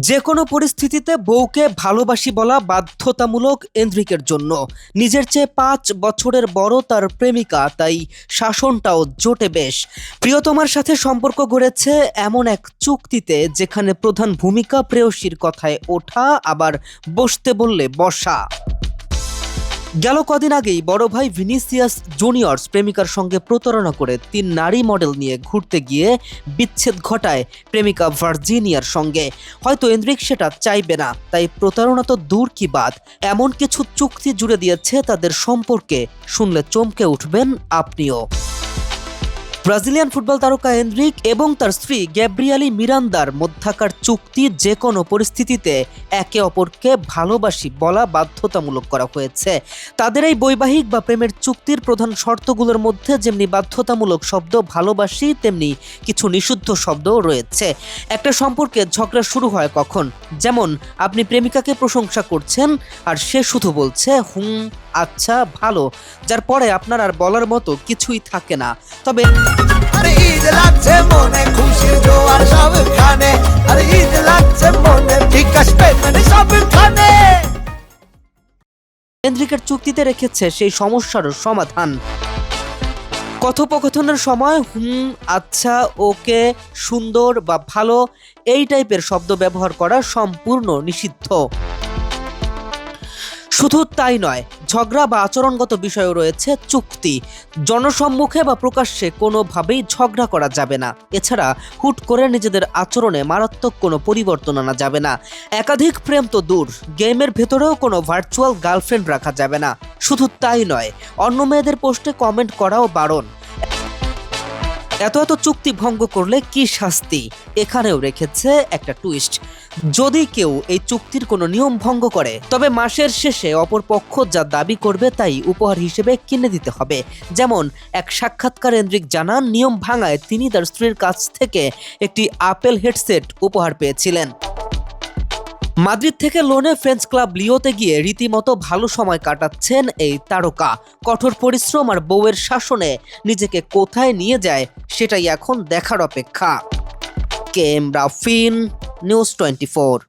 যে কোনো পরিস্থিতিতে বউকে ভালোবাসি বলা বাধ্যতামূলক এন্ড্রিকের জন্য। নিজের চেয়ে ৫ বছরের বড় তার প্রেমিকা, তাই শাসনটাও জোটে বেশ। প্রিয়তমার সাথে সম্পর্ক গড়েছে এমন এক চুক্তিতে যেখানে প্রধান ভূমিকা প্রেয়সীর কথায় ওঠা, আবার বসতে বললে বসা। গেল কদিন আগেই বড় ভাই ভিনিসিয়াস জুনিয়র্স প্রেমিকার সঙ্গে প্রতারণা করে ৩ নারী মডেল নিয়ে ঘুরতে গিয়ে বিচ্ছেদ ঘটায় প্রেমিকা ভার্জিনিয়ার সঙ্গে। হয়তো এন্ড্রিক সেটা চাইবে না, তাই প্রতারণা তো দূর কি বাদ, এমন কিছু চুক্তি জুড়ে দিয়েছে তাদের সম্পর্কে। শুনলে চমকে উঠবেন আপনিও। ব্রাজিলিয়ান ফুটবল তারকা এন্ড্রিক এবং তার স্ত্রী গ্যাব্রিয়ালি মিরান্দার মধ্যাকার চুক্তি যে কোনো পরিস্থিতিতে একে অপরকে ভালোবাসি বলা বাধ্যতামূলক করা হয়েছে। তাদের এই বৈবাহিক বা প্রেমের চুক্তির প্রধান শর্তগুলোর মধ্যে যেমনি বাধ্যতামূলক শব্দ ভালোবাসি, তেমনি কিছু নিষিদ্ধ শব্দও রয়েছে। একটা সম্পর্কে ঝগড়া শুরু হয় কখন? যেমন আপনি প্রেমিকাকে প্রশংসা করছেন আর সে শুধু বলছে হুম, আচ্ছা, ভালো, যার পরে আপনার আর বলার মতো কিছুই থাকে না। তবে আরে ঈদ লাগছে মনে, খুশির জোয়ার সবখানে। আরে ঈদ লাগছে মনে, বিকাশ পেমেন্ট সবখানে। এন্ড্রিকের চুক্তিতে রেখেছে সেই সমস্যার সমাধান। কথোপকথনের সময় হুম, আচ্ছা, ওকে, সুন্দর বা ভালো এই টাইপের শব্দ ব্যবহার করা সম্পূর্ণ নিষিদ্ধ। শুধু তাই নয়, ঝগড়া বা আচরণগত বিষয়েও রয়েছে চুক্তি। জনসম্মুখে বা প্রকাশ্যে কোনোভাবেই ঝগড়া করা যাবে না। এছাড়া হুট করে নিজেদের আচরণে মারাত্মক কোনো পরিবর্তন আনা যাবে না। একাধিক প্রেম তো দূর, গেমের ভেতরেও কোনো ভার্চুয়াল গার্লফ্রেন্ড রাখা যাবে না। শুধু তাই নয়, অন্য মেয়েদের পোস্টে কমেন্ট করাও বারণ। এত চুক্তি ভঙ্গ করলে কি শাস্তি? এখানেও রেখেছে একটা টুইস্ট। যদি কেউ এই চুক্তির কোনো নিয়ম ভঙ্গ করে, তবে মাসের শেষে অপর পক্ষ যা দাবি করবে তাই উপহার হিসেবে কিনে দিতে হবে। যেমন এক সাক্ষাৎকার এন্ড্রিক জানান, নিয়ম ভাঙায় তিনি তার স্ত্রীর কাছ থেকে একটি আপেল হেডসেট উপহার পেয়েছিলেন। মাদ্রিদ থেকে লোনে ফ্রেঞ্চ ক্লাব লিওতে গিয়ে রীতিমতো ভালো সময় কাটাচ্ছেন এই তারকা। কঠোর পরিশ্রম আর বউয়ের শাসনে নিজেকে কোথায় নিয়ে যায় সেটাই এখন দেখার অপেক্ষা। K M Rafin, news 24।